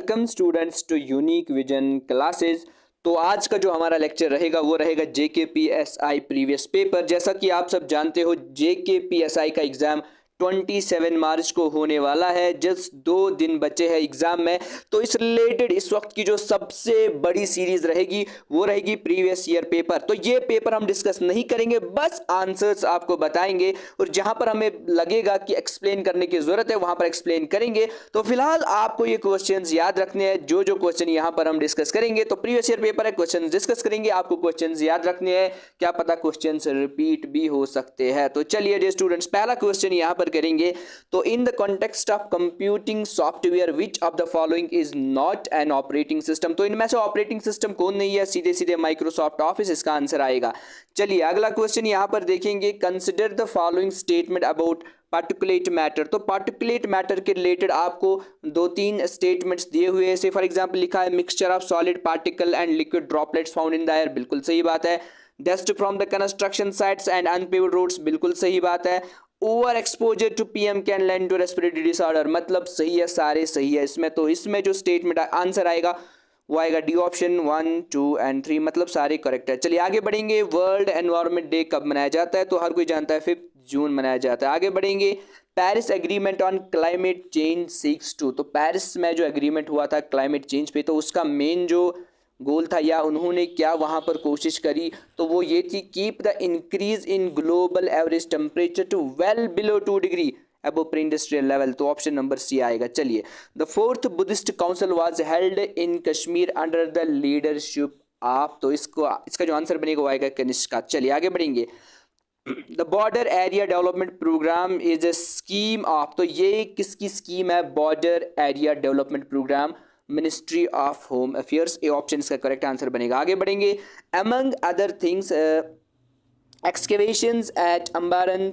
Welcome students to unique vision classes. तो आज का जो हमारा लेक्चर रहेगा वो रहेगा जेकेपीएसआई प्रीवियस पेपर। जैसा कि आप सब जानते हो जेकेपीएसआई का एग्ज़ाम 27 मार्च को होने वाला है। जस्ट 2 दिन बचे हैं एग्ज़ाम में। तो इस रिलेटेड इस वक्त की जो सबसे बड़ी सीरीज रहेगी वो रहेगी प्रीवियस ईयर पेपर। तो ये पेपर हम डिस्कस नहीं करेंगे, बस आंसर्स आपको बताएंगे और जहां पर हमें लगेगा कि एक्सप्लेन करने की जरूरत है वहां पर एक्सप्लेन करेंगे। तो फिलहाल आपको ये क्वेश्चंस याद रखने हैं, जो क्वेश्चन यहां पर हम डिस्कस करेंगे। तो प्रीवियस ईयर पेपर है, क्वेश्चन डिस्कस करेंगे, आपको क्वेश्चन याद रखने हैं, क्या पता क्वेश्चन रिपीट भी हो सकते हैं। तो चलिए डियर स्टूडेंट्स, पहला क्वेश्चन यहां पर करेंगे। तो इन the context of computing software which of the following is not an operating system. तो इनमें से ऑपरेटिंग सिस्टम कौन नहीं है? सीधे सीधे माइक्रोसॉफ्ट ऑफिस इसका आंसर आएगा। चलिए अगला क्वेश्चन यहां पर देखेंगे। Consider the following statement about particulate matter. तो पार्टिकुलेट मैटर के रिलेटेड आपको 2-3 स्टेटमेंट्स दिए हुए हैं। से फॉर एग्जांपल लिखा है mixture of solid particle and liquid droplets found in the air, बिल्कुल सही बात है। Dust from the construction sites and unpaved roads, बिल्कुल सही बात है। Over exposure to PM can land to respiratory disorder, मतलब सही है, सारे सही है इसमें। तो इसमें जो स्टेटमेंट आंसर आएगा वो आएगा डी ऑप्शन 1, 2 एंड 3, मतलब सारे करेक्ट है। चलिए आगे बढ़ेंगे। वर्ल्ड एनवायरनमेंट डे कब मनाया जाता है? तो हर कोई जानता है 5 जून मनाया जाता है। आगे बढ़ेंगे। Paris agreement on climate change seeks two. तो पेरिस में जो एग्रीमेंट हुआ था क्लाइमेट चेंज पे, तो उसका मेन जो गोल था या उन्होंने क्या वहां पर कोशिश करी, तो वो ये थी keep the increase in global average temperature to well below 2 degree above pre industrial level. तो ऑप्शन नंबर सी आएगा। चलिए the fourth Buddhist council was held in Kashmir under the leadership of. तो इसका जो आंसर बनेगा वो आएगा कनिष्का। चलिए आगे बढ़ेंगे। The border area development programme is a scheme of. तो ये किसकी स्कीम है? Border area development programme, ministry of home affairs. A option इसका करेक्ट आंसर बनेगा। आगे बढ़ेंगे। Among other things excavations at Ambaran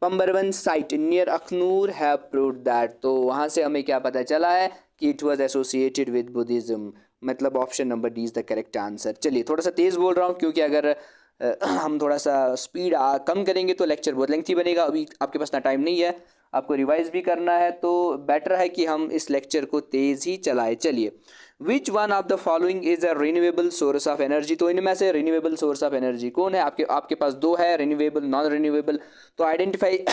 Pambarwan site near Akhnoor have proved that. तो वहाँ से हमें क्या पता चला है कि it was associated with Buddhism, मतलब option number D is the correct answer. चलिए थोड़ा सा तेज़ बोल रहा हूँ क्योंकि अगर हम थोड़ा सा स्पीड कम करेंगे तो लेक्चर बहुत लेंथी बनेगा। अभी आपके पास ना टाइम नहीं है, आपको रिवाइज भी करना है, तो बेटर है कि हम इस लेक्चर को तेज़ ही चलाएं। चलिए विच one of the following is a renewable source of energy. तो इनमें से रिन्यूएबल सोर्स ऑफ एनर्जी कौन है? आपके पास 2 है, रिन्यूएबल, नॉन रिन्यूएबल। तो आइडेंटिफाई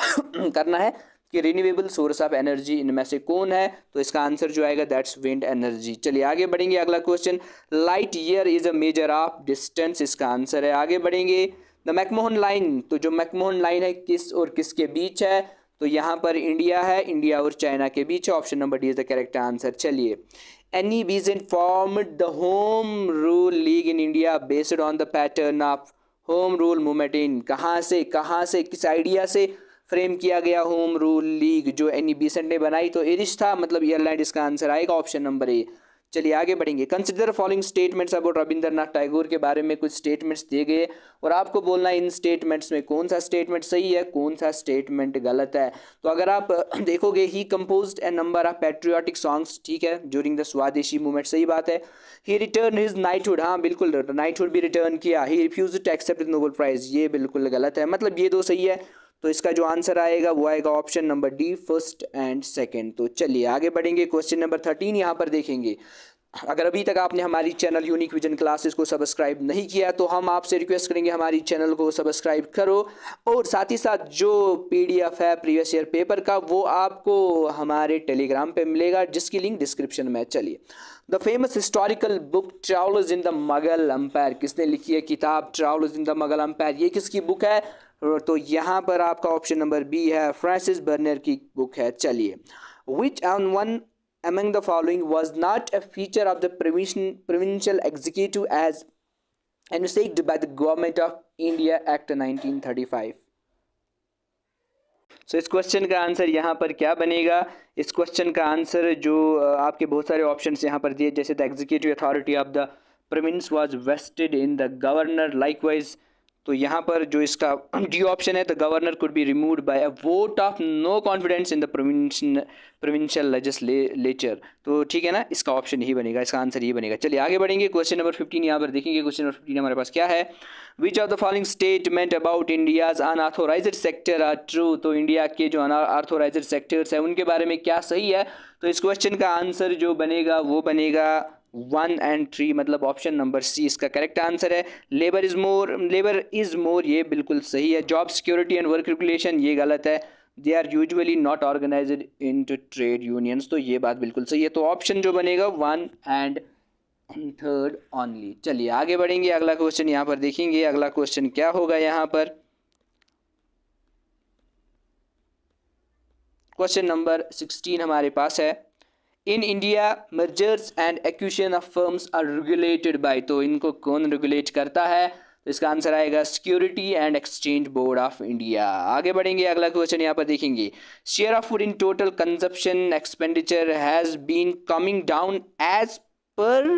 करना है कि रिन्यूएबल सोर्स ऑफ एनर्जी इनमें से कौन है। तो इसका आंसर जो आएगा दैट्स विंड एनर्जी। चलिए आगे बढ़ेंगे। अगला question, light year is a measure of distance, इसका आंसर है। आगे बढ़ेंगे। The McMahon line. तो जो मैकमोहन लाइन है किस और किसके बीच है? तो यहाँ पर इंडिया है, इंडिया और चाइना के बीच है। Option number D is the correct answer. चलिए Annie Besant formed the home rule league in India based on the pattern of home rule movement in. कहाँ से किस आइडिया से फ्रेम किया गया होम रूल लीग जो एनी बीसेंट ने बनाई? तो इरिश था, मतलब ईयरलैंड इसका आंसर आएगा। ऑप्शन नंबर ए। चलिए आगे बढ़ेंगे। Consider following statements about Rabindranath Tagore के बारे में कुछ स्टेटमेंट्स दिए गए और आपको बोलना है इन स्टेटमेंट्स में कौन सा स्टेटमेंट सही है, कौन सा स्टेटमेंट गलत है। तो अगर आप देखोगे he composed a number of patriotic songs, ठीक है, ड्यूरिंग द स्वदेशी मूवमेंट, सही बात है। ही रिटर्न हिज नाइटहुड, हाँ बिल्कुल नाइटहुड भी रिटर्न किया। He refuse to accept Nobel prize, ये बिल्कुल गलत है, मतलब ये 2 सही है। तो इसका जो आंसर आएगा वो आएगा option number D, first and second. तो चलिए आगे बढ़ेंगे। क्वेश्चन नंबर 13 यहाँ पर देखेंगे। अगर अभी तक आपने हमारी चैनल यूनिक विजन क्लासेस को सब्सक्राइब नहीं किया तो हम आपसे रिक्वेस्ट करेंगे हमारी चैनल को सब्सक्राइब करो और साथ ही साथ जो पीडीएफ है प्रीवियस ईयर पेपर का वो आपको हमारे टेलीग्राम पे मिलेगा जिसकी लिंक डिस्क्रिप्शन में है। चलिए the famous historical book travellers in the Mughal empire, किसने लिखी है किताब travellers in the Mughal empire? ये किसकी बुक है? तो यहाँ पर आपका ऑप्शन नंबर बी है, फ्रांसिस बर्नर की बुक है। चलिए which on one among the following was not a feature of the provincial executive as envisaged by the government of India Act 1935? सो इस क्वेश्चन का आंसर यहाँ पर क्या बनेगा? इस क्वेश्चन का आंसर जो आपके बहुत सारे ऑप्शंस यहाँ पर दिए, जैसे the executive authority of the province was vested in the governor likewise. तो यहाँ पर जो इसका डी ऑप्शन है, the governor could be removed by a vote of no confidence in the provincial legislature. तो ठीक है ना, इसका ऑप्शन ही बनेगा, इसका आंसर ही बनेगा। चलिए आगे बढ़ेंगे। क्वेश्चन नंबर 15 यहाँ पर देखेंगे। क्वेश्चन नंबर 15 हमारे पास क्या है? Which of the following statement about India's unauthorised sector are true. तो इंडिया के जो अनऑथोराइज्ड सेक्टर्स है उनके बारे में क्या सही है? तो इस क्वेश्चन का आंसर जो बनेगा वो बनेगा 1 and 3, मतलब ऑप्शन नंबर सी इसका करेक्ट आंसर है। लेबर इज मोर ये बिल्कुल सही है। Job security and work regulation ये गलत है। They are usually not organised into trade unions, तो ये बात बिल्कुल सही है। तो ऑप्शन जो बनेगा 1 and 3 ओनली। चलिए आगे बढ़ेंगे, अगला क्वेश्चन यहाँ पर देखेंगे। अगला क्वेश्चन क्या होगा यहाँ पर, क्वेश्चन नंबर 16 हमारे पास है। In India mergers and acquisition of firms are regulated by, तो इनको कौन रेगुलेट करता है, तो इसका आंसर आएगा security and exchange board of India. आगे बढ़ेंगे, अगला क्वेश्चन यहाँ पर देखेंगे। Share of food in total consumption expenditure has been coming down as per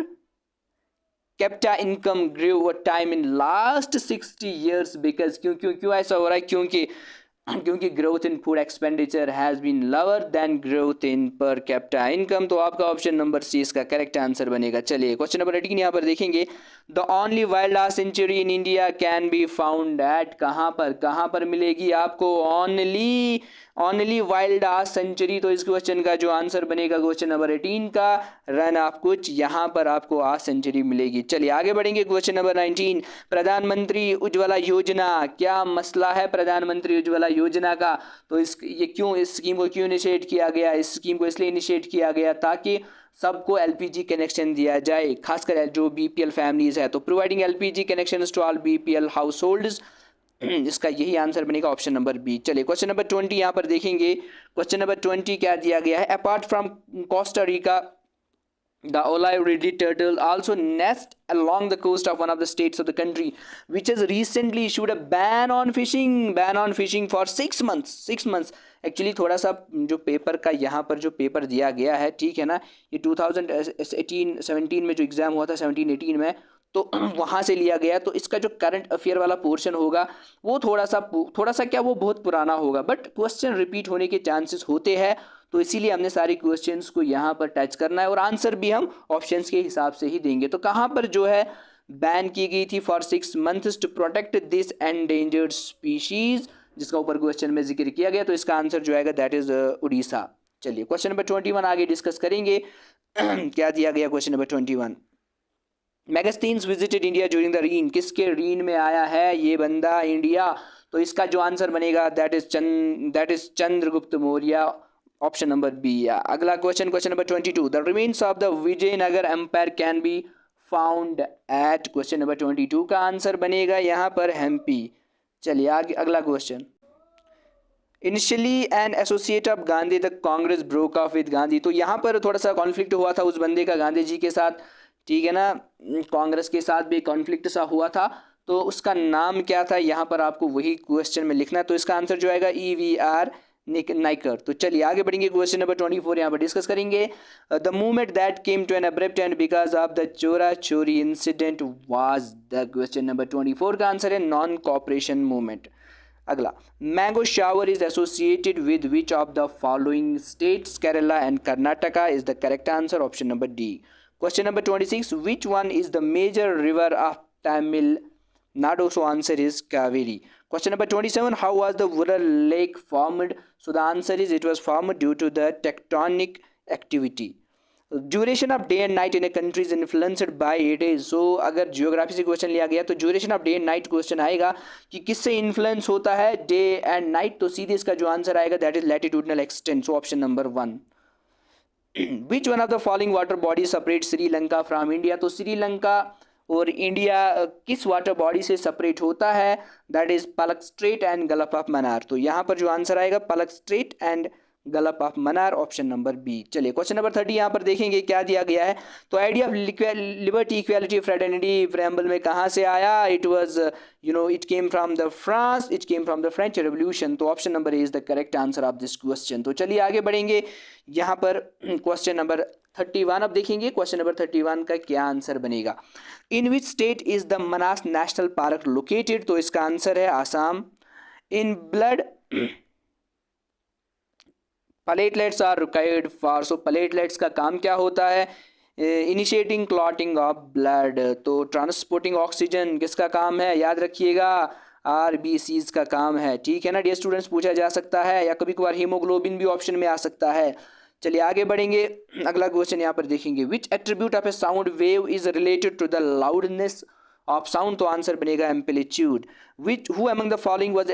capita income grow over time in last 60 years, because क्यों क्यों क्यों ऐसा हो रहा है, क्योंकि growth in food expenditure has been lower than growth in per capita income. तो आपका ऑप्शन नंबर सी इसका करेक्ट आंसर बनेगा। चलिए क्वेश्चन नंबर 18 यहाँ पर देखेंगे। The only wild life sanctuary in India can be found eight, कहाँ पर मिलेगी आपको ओनली वाइल्ड लाइफ सेंचुरी। तो इस क्वेश्चन का जो आंसर बनेगा क्वेश्चन नंबर 18 का, रन ऑफ कुछ यहाँ पर आपको आज सेंचुरी मिलेगी। चलिए आगे बढ़ेंगे, क्वेश्चन नंबर 19। प्रधानमंत्री उज्ज्वला योजना, क्या मसला है प्रधानमंत्री उज्ज्वला योजना का, तो इस स्कीम को क्यों इनिशिएट किया गया। इस स्कीम को इसलिए इनिशिएट किया गया ताकि सबको एलपीजी कनेक्शन दिया जाए, खासकर जो बीपीएल फैमिलीज है। तो providing LPG connection to all BPL households, इसका यही आंसर बनेगा ऑप्शन नंबर बी। चलिए क्वेश्चन नंबर 20 यहाँ पर देखेंगे। क्वेश्चन नंबर 20 क्या दिया गया है। Apart from Costa Rica, the olive ridley turtle also nest along the coast of one of the states of the country which has recently issued a ban on fishing for 6 months। Actually थोड़ा सा जो paper का यहाँ पर जो paper दिया गया है, ठीक है ना, ये 2018-17 में जो एग्ज़ाम हुआ था 17-18 में, तो वहाँ से लिया गया। तो इसका जो करंट अफेयर वाला पोर्शन होगा वो थोड़ा सा क्या, वो बहुत पुराना होगा, बट क्वेश्चन रिपीट होने के चांसेस होते हैं। तो इसीलिए हमने सारी क्वेश्चंस को यहाँ पर टच करना है और आंसर भी हम ऑप्शंस के हिसाब से ही देंगे। तो कहाँ पर जो है बैन की गई थी for 6 months to protect this endangered species, जिसका ऊपर क्वेश्चन में जिक्र किया गया। तो इसका आंसर जो आएगा दैट इज उड़ीसा। चलिए क्वेश्चन नंबर 21 आगे डिस्कस करेंगे। क्या दिया गया question number 21। Megasthenes visited India during the reign, किसके रीन में आया है ये बंदा इंडिया, तो इसका जो आंसर बनेगा that is Chandragupta Maurya, option number B. अगला question number 22। The remains of the Vijayanagar empire can be found at, question number 22 का आंसर बनेगा यहाँ पर हम्पी। चलिए आगे अगला question. Initially an associate of Gandhi the Congress broke of with Gandhi, तो यहाँ पर थोड़ा सा कॉन्फ्लिक्ट हुआ था उस बंदे का गांधी जी के साथ, ठीक है ना, कांग्रेस के साथ भी कॉन्फ्लिक्ट सा हुआ था। तो उसका नाम क्या था, यहाँ पर आपको वही क्वेश्चन में लिखना है। तो इसका आंसर जो आएगा EVR नाइकर। तो चलिए आगे बढ़ेंगे, क्वेश्चन नंबर 24 यहाँ पर डिस्कस करेंगे। The movement that came to an abrupt end because of the Chaura Chauri incident was the, question number 24 का आंसर है नॉन कॉपरेशन मूवमेंट। अगला, mango shower is associated with which of the following states, Kerala and Karnataka is the correct answer, option number D. Question number 26. Which one is the major river of Tamil Nadu? So answer is Kaveri. Question number 27. How was the Wural Lake formed? So the answer is it was formed due to the tectonic activity. Duration of day and night in a country is influenced by it is. So अगर geography से question लिया गया तो duration of day and night question आएगा कि किससे influence होता है डे एंड नाइट, तो सीधे इसका जो आंसर आएगा that is latitudinal extent, so option number 1। Which one of the following water body separate Sri Lanka from India, तो श्रीलंका और इंडिया किस वाटर बॉडी से सेपरेट होता है, that is Palk strait and gulf of Mannar. तो यहाँ पर जो आंसर आएगा Palk strait and gulf of Mannar, option number B. चलिए क्वेश्चन नंबर 30 यहाँ पर देखेंगे क्या दिया गया है। तो idea of liberty equality fraternity preamble में कहाँ से आया, it was it came from the French revolution, तो option number A is the correct answer of this question. तो चलिए आगे बढ़ेंगे, यहाँ पर क्वेश्चन नंबर 31 अब देखेंगे। क्वेश्चन नंबर 31 का क्या आंसर बनेगा। In which state is the Manas national park located, तो इसका आंसर है Assam. In blood platelets are required for, so platelets का काम क्या होता है, इनिशिएटिंग क्लॉटिंग ऑफ ब्लड, तो ट्रांसपोर्टिंग ऑक्सीजन किसका काम है, याद रखिएगा RBCs का काम है, ठीक है ना डियर स्टूडेंट्स, पूछा जा सकता है, या कभी कभार हीमोग्लोबिन भी ऑप्शन में आ सकता है। चलिए आगे बढ़ेंगे। अगला क्वेश्चन यहाँ पर देखेंगे, which attribute of a sound wave is related to the loudness of sound, तो आंसर बनेगा amplitude. Which who among the following was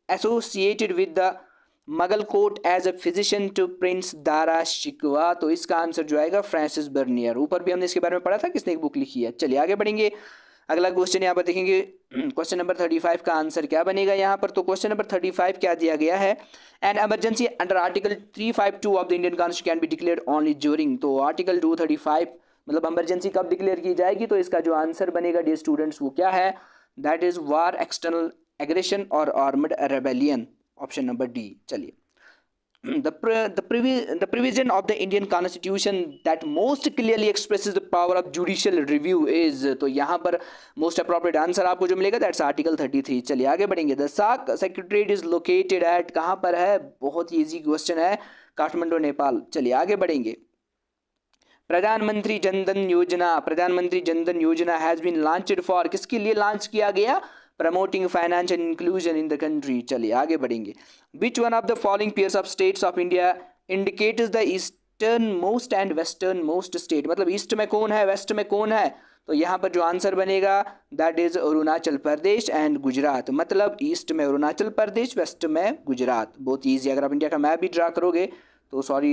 associated with the Mughal court as a physician to prince Dara Shikoh, तो इसका answer जो आएगा Francis Bernier. ऊपर भी हमने इसके बारे में पढ़ा था, किसने एक बुक लिखी है। चलिए आगे बढ़ेंगे। अगला क्वेश्चन यहाँ पर देखेंगे, क्वेश्चन नंबर 35 का आंसर क्या बनेगा यहाँ पर। तो क्वेश्चन नंबर 35 क्या दिया गया है, N emergency under article 352 of the Indian constitution can be declared only during, तो आर्टिकल 235 मतलब इमरजेंसी कब डिक्लेयर की जाएगी, तो इसका जो आंसर बनेगा डियर स्टूडेंट्स वो क्या है, that is war, external aggression और armed rebellion, option number D. चलिए, the provision of the Indian Constitution that most clearly expresses the power of judicial review is, तो यहाँ पर most appropriate आंसर आपको जो मिलेगा दैट्स आर्टिकल 33। चलिए आगे बढ़ेंगे। द साक सेक्रेटरीट इज लोकेटेड एट, कहाँ पर है, बहुत ही इजी क्वेश्चन है, काठमांडू नेपाल। चलिए आगे बढ़ेंगे। प्रधानमंत्री जनधन योजना हैज बीन लॉन्च्ड फॉर, किसके लिए लॉन्च किया गया, promoting financial inclusion in the country. चलिए आगे बढ़ेंगे। विच one of the following pairs of states of India indicates the eastern most and western most state, मतलब ईस्ट में कौन है, वेस्ट में कौन है, तो यहाँ पर जो आंसर बनेगा that is Arunachal Pradesh and Gujarat, मतलब ईस्ट में अरुणाचल प्रदेश, वेस्ट में गुजरात। बहुत ईजी। अगर आप इंडिया का मैप भी ड्रा करोगे तो सॉरी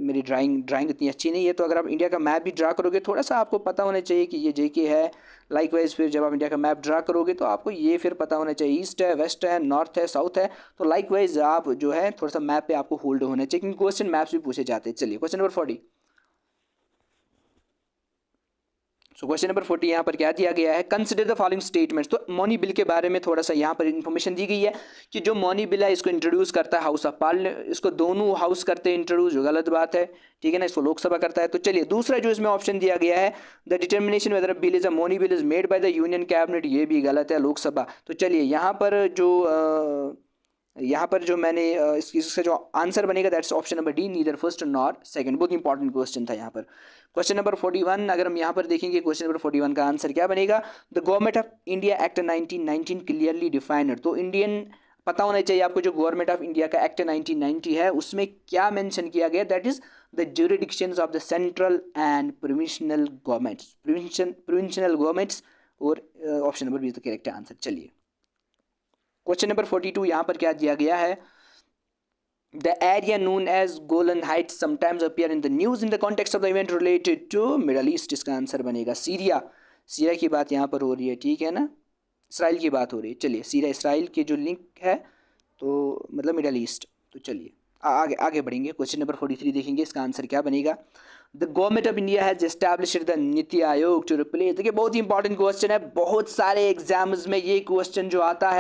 मेरी ड्राइंग इतनी अच्छी नहीं है, तो अगर आप इंडिया का मैप भी ड्रा करोगे थोड़ा सा आपको पता होना चाहिए कि ये जेके है। लाइकवाइज फिर जब आप इंडिया का मैप ड्रा करोगे तो आपको ये फिर पता होना चाहिए ईस्ट है, वेस्ट है, नॉर्थ है, साउथ है, तो लाइकवाइज आप जो है थोड़ा सा मैप पे आपको होल्ड होना चाहिए, क्योंकि क्वेश्चन मैप्स भी पूछे जाते हैं। चलिए क्वेश्चन नंबर 40। सो क्वेश्चन नंबर 40 यहाँ पर क्या दिया गया है, कंसिडर द फॉलोइंग स्टेटमेंट्स, तो मॉनी बिल के बारे में थोड़ा सा यहाँ पर इन्फॉर्मेशन दी गई है कि जो मॉनी बिल है इसको इंट्रोड्यूस करता है हाउस ऑफ पार्लियामेंट, इसको दोनों हाउस करते हैं इंट्रोड्यूस, जो गलत बात है, ठीक है ना, इसको लोकसभा करता है। तो चलिए दूसरा जो इसमें ऑप्शन दिया गया है, the determination whether bill is a money bill is made by the union cabinet, ये भी गलत है, लोकसभा। तो चलिए यहाँ पर जो मैंने इसका जो आंसर बनेगा that's option number D, neither first nor second. बहुत इंपॉर्टेंट क्वेश्चन था यहाँ पर। क्वेश्चन नंबर 41 अगर हम यहाँ पर देखेंगे, क्वेश्चन नंबर 41 का आंसर क्या बनेगा, the government of India act 1919 clearly defined, तो इंडियन पता होना चाहिए आपको जो गवर्नमेंट ऑफ इंडिया का एक्ट 1990 है उसमें क्या मेंशन किया गया, that is the jurisdictions of the central and provincial governments, और option number B is the correct answer. चलिए क्वेश्चन नंबर 42 यहाँ पर क्या दिया गया है, the area known as Golan Heights sometimes appear in the news in the context of the event related to middle east, इसका answer बनेगा Syria. Syria की बात यहाँ पर हो रही है, ठीक है ना, इसराइल की बात हो रही है। चलिए सीरिया इसराइल के जो लिंक है तो मतलब मिडल ईस्ट। तो चलिए आगे बढ़ेंगे। क्वेश्चन नंबर 43 देखेंगे, इसका आंसर क्या बनेगा, the government of India has established the NITI Aayog to replace, देखिए बहुत ही इंपॉर्टेंट क्वेश्चन है, बहुत सारे एग्जाम्स में ये क्वेश्चन जो आता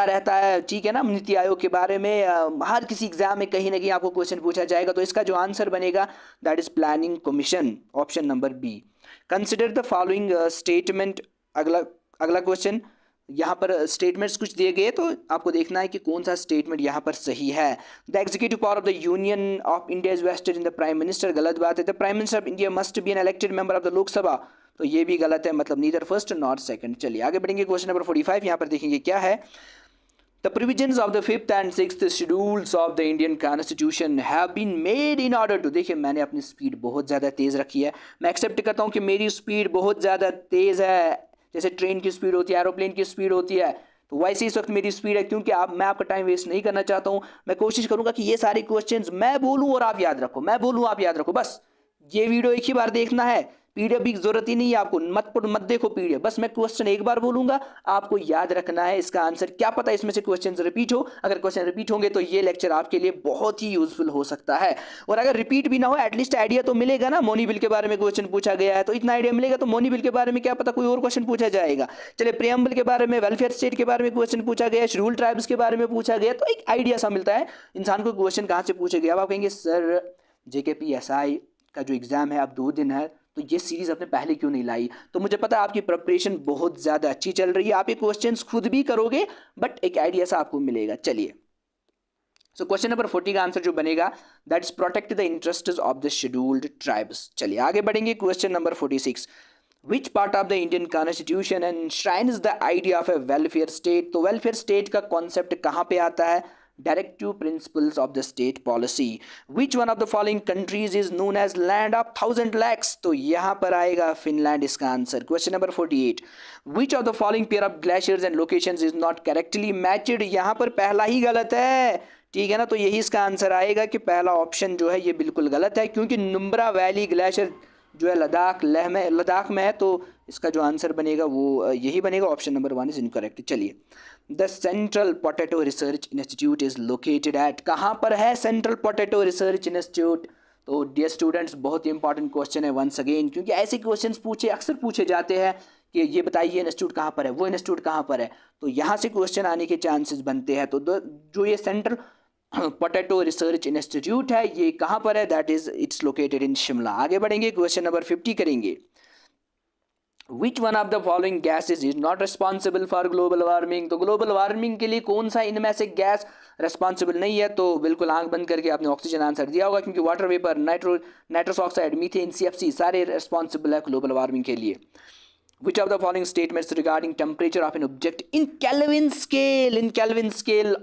रहता है, ठीक है ना, नीति आयोग के बारे में हर किसी एग्जाम में कहीं ना कहीं आपको क्वेश्चन पूछा जाएगा। तो इसका जो आंसर बनेगा that is planning commission, option number B. Consider the following statement, अगला क्वेश्चन, यहाँ पर स्टेटमेंट्स कुछ दिए गए तो आपको देखना है कि कौन सा स्टेटमेंट यहाँ पर सही है। The executive power of the union of India is vested in the prime minister, गलत बात है। The prime minister of India must be an elected member of the Lok Sabha, तो ये भी गलत है, मतलब नीदर फर्स्ट नॉर सेकंड। चलिए आगे बढ़ेंगे। क्वेश्चन नंबर 45 यहाँ पर देखेंगे क्या है, The provisions of the 5th and 6th schedules of the Indian Constitution have been made in order to, देखिए मैंने अपनी स्पीड बहुत ज़्यादा तेज़ रखी है, मैं एक्सेप्ट करता हूँ कि मेरी स्पीड बहुत ज़्यादा तेज़ है, जैसे ट्रेन की स्पीड होती है, एरोप्लेन की स्पीड होती है, तो वैसे इस वक्त मेरी स्पीड है, क्योंकि मैं आपका टाइम वेस्ट नहीं करना चाहता हूँ। मैं कोशिश करूँगा कि ये सारे क्वेश्चंस मैं बोलूँ और आप याद रखो, मैं बोलूँ आप याद रखो, बस ये वीडियो एक ही बार देखना है, पीडीएफ की जरूरत ही नहीं है आपको, मत देखो पीडीएफ, बस मैं क्वेश्चन एक बार बोलूंगा, आपको याद रखना है इसका आंसर। क्या पता इसमें से क्वेश्चन रिपीट हो, अगर क्वेश्चन रिपीट होंगे तो ये लेक्चर आपके लिए बहुत ही यूजफुल हो सकता है, और अगर रिपीट भी ना हो एटलीस्ट आइडिया तो मिलेगा ना। मॉनी बिल के बारे में क्वेश्चन पूछा गया है तो इतना आइडिया मिलेगा, तो मॉनी बिल के बारे में क्या पता कोई और क्वेश्चन पूछा जाएगा। चलिए प्रियम्बल के बारे में, वेलफेयर स्टेट के बारे में क्वेश्चन पूछा गया, शेड्यूल ट्राइब्स के बारे में पूछा गया, तो एक आइडिया सा मिलता है इंसान को क्वेश्चन कहाँ से पूछे गया। अब आप कहेंगे सर JKPSI का जो एग्जाम है अब 2 दिन है, तो ये सीरीज आपने पहले क्यों नहीं लाई, तो मुझे पता है आपकी प्रिपरेशन बहुत ज़्यादा अच्छी चल रही है, आप ये क्वेश्चंस खुद भी करोगे बट एक आइडिया सा आपको मिलेगा। चलिए सो क्वेश्चन नंबर 40 का आंसर जो बनेगा that is protect the interests of the scheduled tribes. चलिए आगे बढ़ेंगे। Question number 46, which part of the Indian constitution enshrines the idea of a welfare state, तो वेलफेयर स्टेट का कॉन्सेप्ट कहाँ पे आता है, directive principles of the state policy. Which one of the following countries is known as land of 1000 lakes, तो यहाँ पर आएगा फिनलैंड इसका आंसर। Question number 48, which of the following pair of glaciers and locations is not correctly matched, यहाँ पर पहला ही गलत है, ठीक है ना, तो यही इसका आंसर आएगा कि पहला ऑप्शन जो है ये बिल्कुल गलत है, क्योंकि नुब्रा वैली ग्लेशियर जो है लद्दाख में है, तो इसका जो आंसर बनेगा वो यही बनेगा, ऑप्शन नंबर 1 इज इनकरेक्ट। चलिए, the central potato research institute is located at, कहाँ पर है सेंट्रल पोटैटो रिसर्च इंस्टीट्यूट? तो डियर स्टूडेंट्स, बहुत ही इंपॉर्टेंट क्वेश्चन है वंस अगेन, क्योंकि ऐसे क्वेश्चन अक्सर पूछे जाते हैं कि ये बताइए इंस्टीट्यूट कहाँ पर है, वो इंस्टीट्यूट कहाँ पर है, तो यहाँ से क्वेश्चन आने के चांसेस बनते हैं। तो जो ये सेंट्रल पोटैटो रिसर्च इंस्टीट्यूट है ये कहाँ पर है? That is it's located in Shimla. आगे बढ़ेंगे, क्वेश्चन नंबर 50 करेंगे। विच one of the following gases is not responsible for global warming, तो ग्लोबल वार्मिंग के लिए कौन सा इनमें से गैस रिस्पॉन्सिबल नहीं है? तो बिल्कुल आंख बंद करके आपने ऑक्सीजन आंसर दिया होगा, क्योंकि water vapour, nitrous oxide, methane, CFC सारे रिस्पॉन्सिबल है ग्लोबल वार्मिंग के लिए। Which of the following statements regarding temperature of an object in Kelvin scale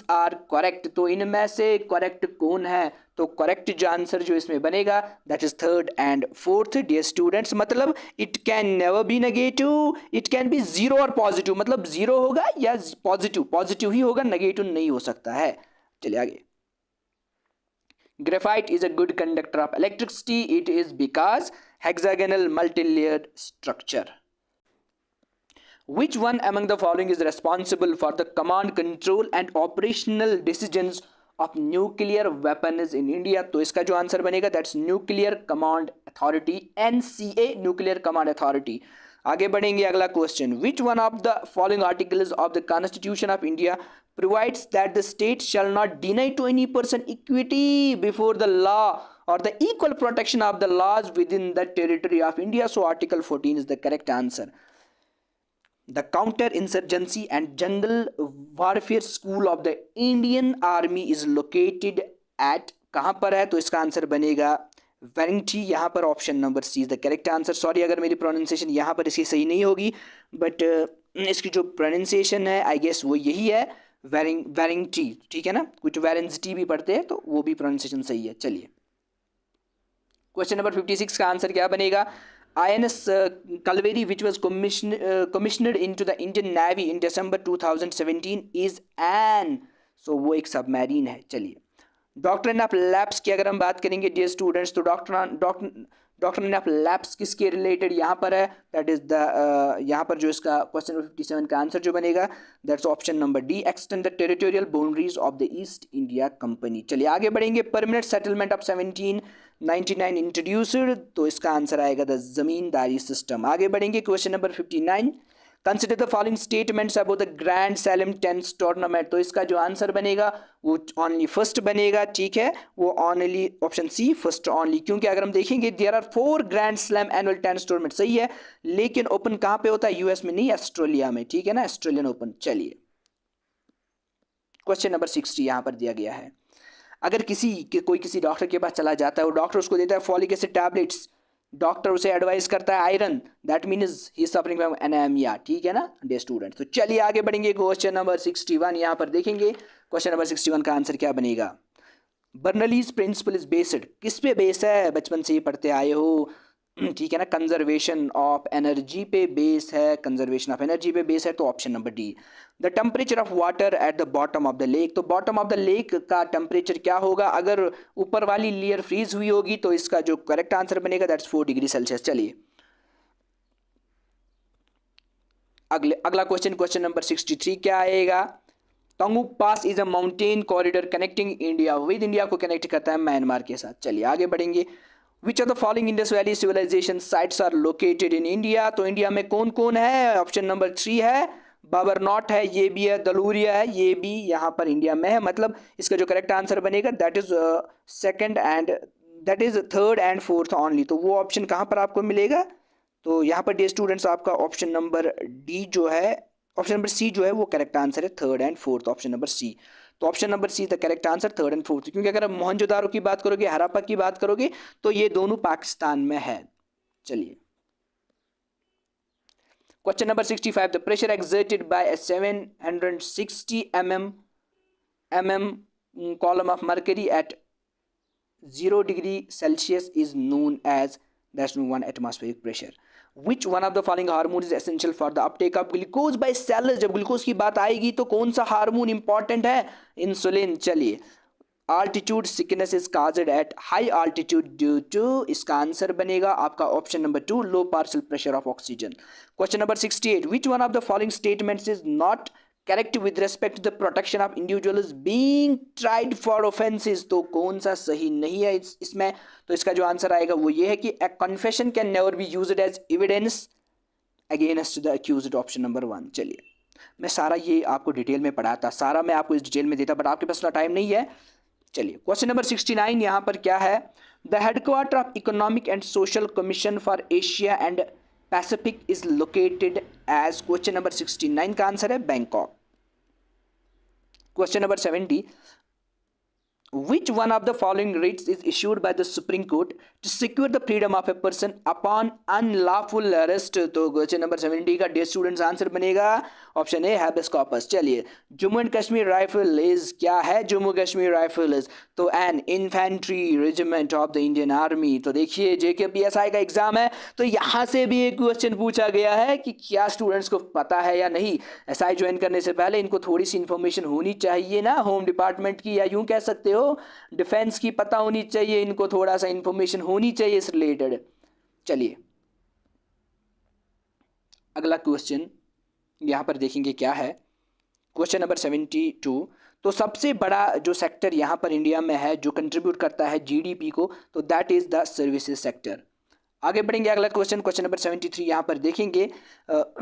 are correct, तो इनमें से करेक्ट कौन है? तो करेक्ट जो आंसर जो इसमें बनेगा that is third and fourth. Dear students, मतलब it can never be negative, it can be zero और पॉजिटिव, मतलब जीरो होगा या पॉजिटिव ही होगा, नेगेटिव नहीं हो सकता है। चलिए आगे। Graphite is a good conductor of electricity. It is because hexagonal multi-layered structure. Which one among the following is responsible for the command, control and operational decisions of nuclear weapons in India? तो इसका जो answer बनेगा that's Nuclear Command Authority, NCA, Nuclear Command Authority। आगे बढ़ेंगे, अगला question. Which one of the following articles of the Constitution of India provides that the state shall not deny to any person equity before the law or the equal protection of the laws within the territory of India? So Article 14 is the correct answer. The Counter-Insurgency and Jungle Warfare School of the Indian Army is located at, कहाँ पर है? तो इसका answer बनेगा वेरिंगटी, यहाँ पर option number C is the correct answer. Sorry अगर मेरी प्रोनाउंसिएशन यहाँ पर इसकी सही नहीं होगी, बट इसकी जो प्रोनाउंसिएशन है आई गेस वो यही है, वेरिंगटी, ठीक है ना, कुछ वेरेंसिटी भी पढ़ते हैं तो वो भी प्रोनाउंसिएशन सही है। चलिए, क्वेश्चन नंबर 56 का आंसर क्या बनेगा? INS Kalveri, which was commissioned into the Indian Navy in December 2017 is an, so वो एक सबमरीन है। चलिए, डॉक्ट्रिन ऑफ लैप्स की अगर हम बात करेंगे डियर स्टूडेंट्स, तो डॉक्ट्रिन ऑफ लैप्स किसके रिलेटेड यहाँ पर है? दैट इज द यहाँ पर जो इसका क्वेश्चन नंबर 57 का आंसर जो बनेगा that's option number D, extend the territorial boundaries of the east India company. चलिए आगे बढ़ेंगे, परमानेंट सेटलमेंट ऑफ 1799 इंट्रोड्यूस्ड, तो इसका आंसर आएगा द जमींदारी सिस्टम। आगे बढ़ेंगे, question number 59, consider the following statements about the grand slam tennis tournament, तो इसका जो आंसर बनेगा वो ओनली फर्स्ट बनेगा, ठीक है, वो only option C first only, क्योंकि अगर हम देखेंगे there are 4 grand slam annual tennis tournament, सही है, लेकिन ओपन कहाँ पे होता है? US में नहीं, ऑस्ट्रेलिया में, ठीक है ना, ऑस्ट्रेलियन ओपन। चलिए, क्वेश्चन नंबर 60 यहाँ पर दिया गया है, अगर कोई किसी डॉक्टर के पास चला जाता है, वो डॉक्टर उसको देता है फॉलिक एसिड टैबलेट्स, डॉक्टर उसे एडवाइस करता है iron, that means he is suffering from anaemia, ठीक है ना डियर स्टूडेंट। तो चलिए आगे बढ़ेंगे, क्वेश्चन नंबर 61 यहाँ पर देखेंगे, क्वेश्चन नंबर 61 का आंसर क्या बनेगा? बर्नौलीज प्रिंसिपल इज बेस्ड, किस पे बेस है? बचपन से ही पढ़ते आए हो, ठीक है ना, कंजर्वेशन ऑफ एनर्जी पे बेस है, कंजर्वेशन ऑफ एनर्जी पे बेस है, तो option number D. The temperature of water at the bottom of the lake, तो बॉटम ऑफ द लेक का टेम्परेचर क्या होगा? अगर ऊपर वाली लेयर फ्रीज हुई होगी तो इसका जो करेक्ट आंसर बनेगा दैट्स 4 डिग्री सेल्सियस। चलिए अगला क्वेश्चन नंबर 63 क्या आएगा? तोंगुक pass is a mountain corridor connecting India with India, को कनेक्ट करता है म्यांमार के साथ। चलिए आगे बढ़ेंगे, which of the following Indus valley civilization sites are located in India, तो इंडिया में कौन कौन है? ऑप्शन नंबर 3 है, बाबर नॉट है, ये भी है, दलूरिया है, ये भी यहाँ पर इंडिया में है, मतलब इसका जो करेक्ट आंसर बनेगा that is second and that is third and fourth only, तो वो ऑप्शन कहाँ पर आपको मिलेगा? तो यहाँ पर डियर स्टूडेंट्स आपका ऑप्शन नंबर डी जो है, ऑप्शन नंबर सी जो है वो करेक्ट आंसर है, third and fourth, option number C. तो option number C the correct answer, third and fourth, क्योंकि अगर आप मोहनजोदारो की बात करोगे, हराप्पा की बात करोगे, तो ये दोनों पाकिस्तान में है। चलिए question number 65, the pressure exerted by a 760 mm mm column of mercury at 0 degree Celsius is known as that's 1 atmospheric pressure. Which one of the following hormone is essential for the uptake of glucose by cells? जब glucose की बात आएगी तो कौन सा hormone important है? Insulin. चलिए, altitude sickness is caused at high altitude due to, इसका आंसर बनेगा आपका option number 2, low partial pressure of oxygen. Question number 68, which one of the following statements is not correct with respect to the protection of individuals being tried for offenses? तो कौन सा सही नहीं है इसमें? तो इसका जो आंसर आएगा वो ये है कि a confession can never be used as evidence against the accused, option number 1. चलिए, मैं सारा ये आपको डिटेल में पढ़ाता, सारा मैं आपको इस डिटेल में देता, बट आपके पास टाइम नहीं है. चलिए, क्वेश्चन नंबर 69 यहाँ पर क्या है? The headquarter of economic and social commission for Asia and Pacific is located as. Question number 69 का आंसर है Bangkok. Question number 70, which one of the following writs is issued by the Supreme Court to secure the freedom of a person upon unlawful arrest? तो question number 70 का dear students answer बनेगा option A, habeas corpus. चलिए, Jammu and Kashmir rifle is क्या है? Jammu Kashmir rifle is तो an infantry regiment of the Indian army. तो देखिए, JKPSI का एग्जाम है तो यहाँ से भी एक क्वेश्चन पूछा गया है कि क्या स्टूडेंट्स को पता है या नहीं. SI ज्वाइन करने से पहले इनको थोड़ी सी इन्फॉर्मेशन होनी चाहिए ना, होम डिपार्टमेंट की, या यूं कह सकते हो डिफेंस की पता होनी चाहिए, इनको थोड़ा सा इंफॉर्मेशन होनी चाहिए इस रिलेटेड. चलिए, अगला क्वेश्चन यहां पर देखेंगे क्या है. क्वेश्चन नंबर 72, तो सबसे बड़ा जो सेक्टर यहां पर इंडिया में है जो कंट्रीब्यूट करता है GDP को, तो that is the services sector. आगे बढ़ेंगे, अगला क्वेश्चन नंबर 73 यहाँ पर देखेंगे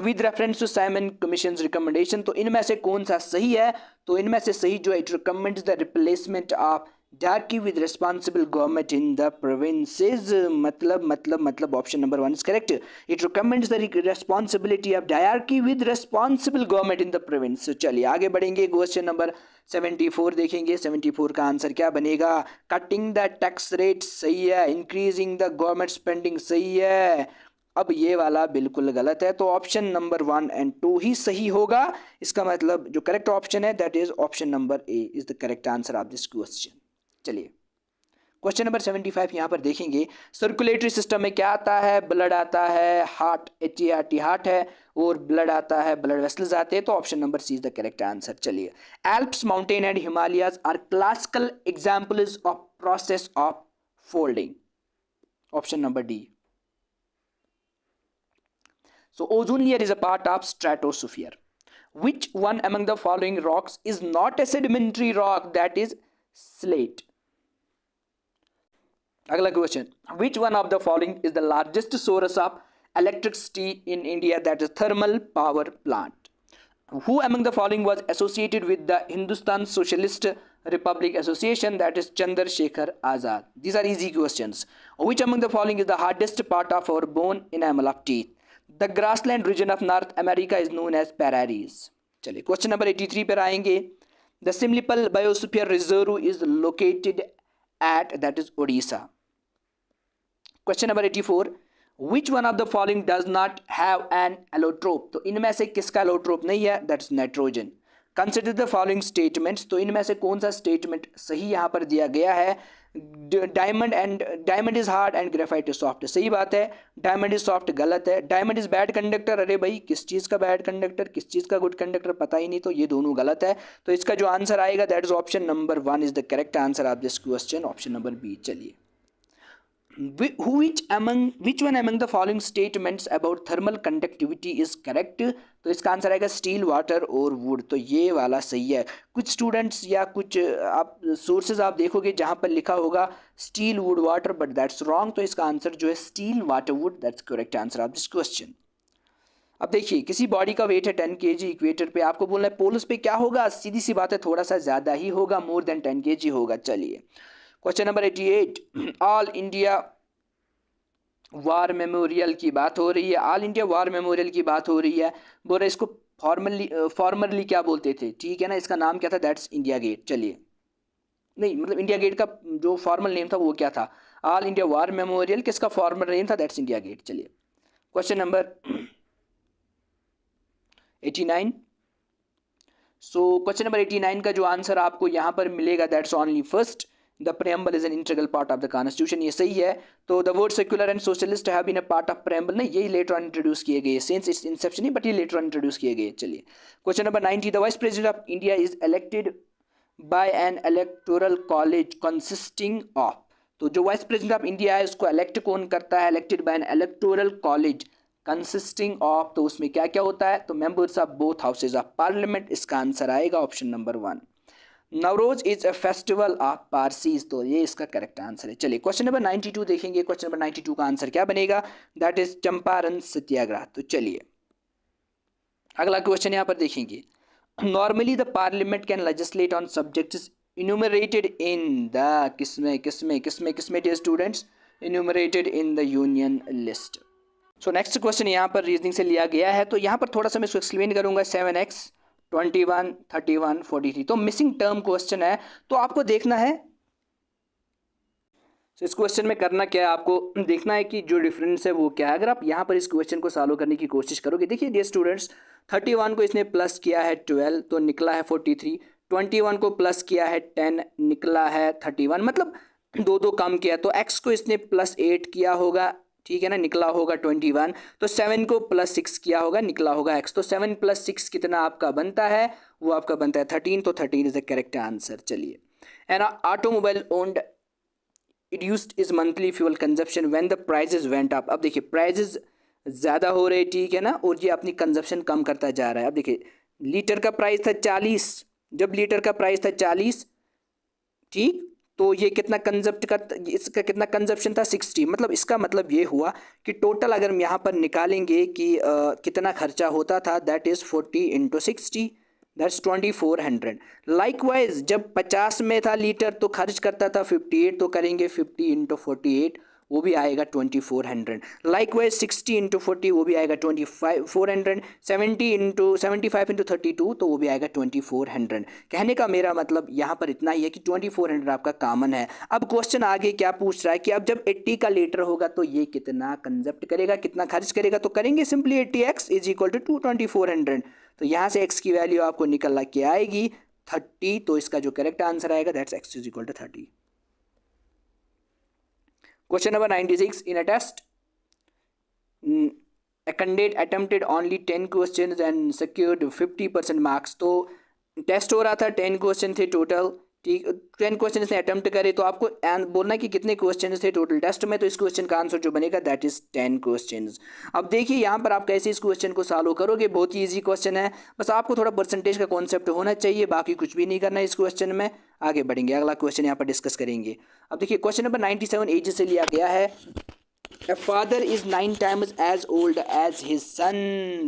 with reference to Simon commission recommendation. तो इनमें से कौन सा सही है? तो इनमें से सही जो है, it recommends the replacement of डायरेक्टली with responsible government in the provinces. मतलब option number 1 is correct. It recommends the responsibility of डायरेक्टली with responsible government in the province. चलिए, आगे बढ़ेंगे, क्वेश्चन नंबर 74 देखेंगे. 74 का आंसर क्या बनेगा? कटिंग द टैक्स रेट सही है, इंक्रीजिंग द गवर्नमेंट स्पेंडिंग सही है. अब ये वाला बिल्कुल गलत है, तो ऑप्शन नंबर 1 एंड 2 ही सही होगा. इसका मतलब जो करेक्ट ऑप्शन है that is option number A is the correct answer of this question. चलिए, क्वेश्चन नंबर 75 यहाँ पर देखेंगे. सर्कुलेटरी सिस्टम में क्या आता है? ब्लड आता है, हार्ट, HART हार्ट है, और ब्लड आता है, ब्लड वेसल्स आते हैं, तो option number C is the correct answer. चलिए, Alps mountain and Himalayas are classical examples of process of folding. Option number D. So ozone layer is a part of stratosphere. Which one among the following rocks is not a sedimentary rock? That is slate. अगला question, which one of the following is the largest source of electricity in India? That is thermal power plant. Who among the following was associated with the Hindustan Socialist Republic Association? That is Chandrasekhar Azad. These are easy questions. Which among the following is the hardest part of our bone enamel of teeth? The grassland region of North America is known as prairies. चलिए, question number 83 पर आएंगे. The Simlipal Biosphere Reserve is located at, that is Odisha. Question number 84, which one of the following does not have an allotrope? तो इनमें से किसका allotrope नहीं है? That is nitrogen. Consider the following statements. तो इनमें से कौन सा स्टेटमेंट सही यहाँ पर दिया गया है? Diamond is hard and graphite is soft. सही बात है. डायमंड इज सॉफ्ट गलत है. Diamond is bad conductor. अरे भाई, किस चीज़ का बैड कंडक्टर, किस चीज़ का गुड कंडक्टर पता ही नहीं, तो ये दोनों गलत है. तो इसका जो आंसर आएगा that is option number 1 is the correct answer of this question, option number B. चलिए, which one among the following statements about thermal conductivity is correct? तो इसका आंसर आएगा स्टील, वाटर और वुड. तो ये वाला सही है. कुछ स्टूडेंट्स या कुछ आप सोर्सेज आप देखोगे जहाँ पर लिखा होगा steel, would, water, but that's wrong. तो इसका आंसर जो है steel, water, would, that's correct answer of this question. अब देखिए, किसी बॉडी का वेट है 10 kg, इक्वेटर पे आपको बोलना है पोलस पे क्या होगा? सीधी सी बात है, थोड़ा सा ज़्यादा ही होगा, मोर देन 10 kg होगा. चलिए, question number 88, all India war memorial की बात हो रही है. ऑल इंडिया वार मेमोरियल की बात हो रही है. बोल रहे इसको फॉर्मरली क्या बोलते थे? ठीक है ना, इसका नाम क्या था? That's India gate. चलिए, नहीं मतलब इंडिया गेट का जो फॉर्मल नेम था वो क्या था? All India war memorial. किसका फॉर्मल नेम था? That's India gate. चलिए, question number 89, so question number 89 का जो आंसर आपको यहाँ पर मिलेगा that's only first, the preamble is an integral part of the constitution, ये सही है। तो the word secular and socialist have been a part of preamble नहीं, यही लेटर ऑन इंट्रोड्यूस किए गए, सिंस इट्स इंसेप्शन नहीं बट ये लेटर ऑन इंट्रोड्यूस किए गए। चलिए question number 90, the vice president of India is elected by N electoral college consisting of, तो जो वाइस प्रेसिडेंट ऑफ इंडिया है उसको इलेक्ट कौन करता है, elected by N electoral college consisting of, तो उसमें क्या क्या होता है, तो members of both houses of parliament, इसका आंसर आएगा option number 1। Navroz is a festival of Parsis, तो ये इसका करेक्ट आंसर है। चलिए क्वेश्चन नंबर 92 देखेंगे, क्वेश्चन नंबर 92 का आंसर क्या बनेगा, दैट इज चंपारण सत्याग्रह। तो चलिए अगला क्वेश्चन यहाँ पर देखेंगे, normally the parliament can legislate on subjects enumerated in the किसमें dear students, enumerated in the union list। So next question यहाँ पर रीजनिंग से लिया गया है, तो यहाँ पर थोड़ा सा मैं इसको एक्सप्लेन करूँगा। 7x 21 31 43, तो मिसिंग टर्म क्वेश्चन है, तो आपको देखना है। तो इस क्वेश्चन में करना क्या है, आपको देखना है कि जो डिफरेंस है वो क्या है। अगर आप यहाँ पर इस क्वेश्चन को सॉल्व करने की कोशिश करोगे, देखिए डियर स्टूडेंट्स 31 को इसने प्लस किया है 12 तो निकला है 43, 21 को प्लस किया है 10 निकला है 31, मतलब दो दो कम किया, तो x को इसने प्लस 8 किया होगा, ठीक है ना, निकला होगा 21, तो 7 को प्लस 6 किया होगा, निकला होगा x, तो 7 + 6 कितना आपका बनता है, वो आपका बनता है 13, तो 13 इज द करेक्ट आंसर। चलिए an automobile owned reduced is monthly fuel consumption when the prices went up। अब देखिए प्राइजेस ज़्यादा हो रहे, ठीक है ना, और ये अपनी कंजप्शन कम करता जा रहा है। अब देखिए लीटर का प्राइस था 40, जब लीटर का प्राइस था 40, ठीक, तो ये कितना कंजप्ट करता, इसका कितना कंजप्शन था 60, मतलब इसका मतलब ये हुआ कि टोटल अगर हम यहाँ पर निकालेंगे कि कितना खर्चा होता था, दैट इज़ 40 × 60 दैट्स 2400। लाइकवाइज जब 50 में था लीटर तो खर्च करता था 58, तो करेंगे 50 × 48 वो भी आएगा 2400। लाइकवाइज 60 × 40 वो भी आएगा 2400, 75 × 32 तो वो भी आएगा 2400। कहने का मेरा मतलब यहाँ पर इतना ही है कि 2400 आपका कॉमन है। अब क्वेश्चन आगे क्या पूछ रहा है कि अब जब 80 का लीटर होगा तो ये कितना कंजप्ट करेगा, कितना खर्च करेगा, तो करेंगे सिंपली 80x = 2400, तो यहाँ से x की वैल्यू आपको निकल के आएगी 30, तो इसका जो करेक्ट आंसर आएगा that's x = 30। Question number 96, in a test a candidate attempted only 10 questions and secured 50% marks, तो टेस्ट हो रहा था 10 क्वेश्चन थे टोटल, ठीक, 10 क्वेश्चन इसने अटेम्प्ट करे, तो आपको बोलना कि कितने क्वेश्चन थे टोटल टेस्ट में, तो इस क्वेश्चन का आंसर जो बनेगा दैट इज 10 क्वेश्चन। अब देखिए यहाँ पर आप कैसे इस क्वेश्चन को सॉल्व करोगे, बहुत ही ईजी क्वेश्चन है, बस आपको थोड़ा परसेंटेज का कॉन्सेप्ट होना चाहिए, बाकी कुछ भी नहीं करना है इस क्वेश्चन में। आगे बढ़ेंगे, अगला क्वेश्चन यहाँ पर डिस्कस करेंगे। अब देखिए क्वेश्चन नंबर 97 एज से लिया गया है, A father is 9 times as old as his son,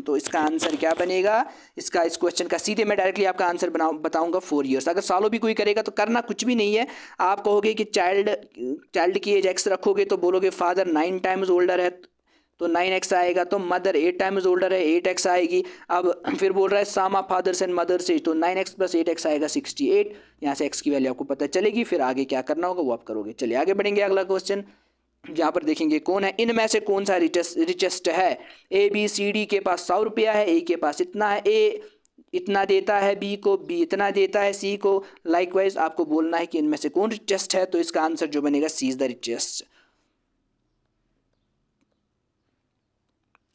तो इसका आंसर क्या बनेगा, इसका इस क्वेश्चन का सीधे मैं डायरेक्टली आपका आंसर बताऊंगा 4 years। अगर सालों भी कोई करेगा तो करना कुछ भी नहीं है, आप कहोगे कि चाइल्ड की एज x रखोगे तो बोलोगे फादर 9 times ओल्डर है तो 9x आएगा, तो मदर 8 times ओल्डर है 8x आएगी। अब फिर बोल रहा है सम ऑफ फादर्स एंड मदर से, तो 9x + 8x आएगा 68, यहाँ से x की वैल्यू आपको पता चलेगी, फिर आगे क्या करना होगा वो आप करोगे। चलिए आगे बढ़ेंगे, अगला क्वेश्चन यहाँ पर देखेंगे कौन है इनमें से कौन सा रिचेस्ट है। ABCD के पास 100 रुपया है, A के पास इतना है, A इतना देता है B को, B इतना देता है C को। लाइकवाइज आपको बोलना है कि इनमें से कौन रिचेस्ट है, तो इसका आंसर जो बनेगा C is the richest.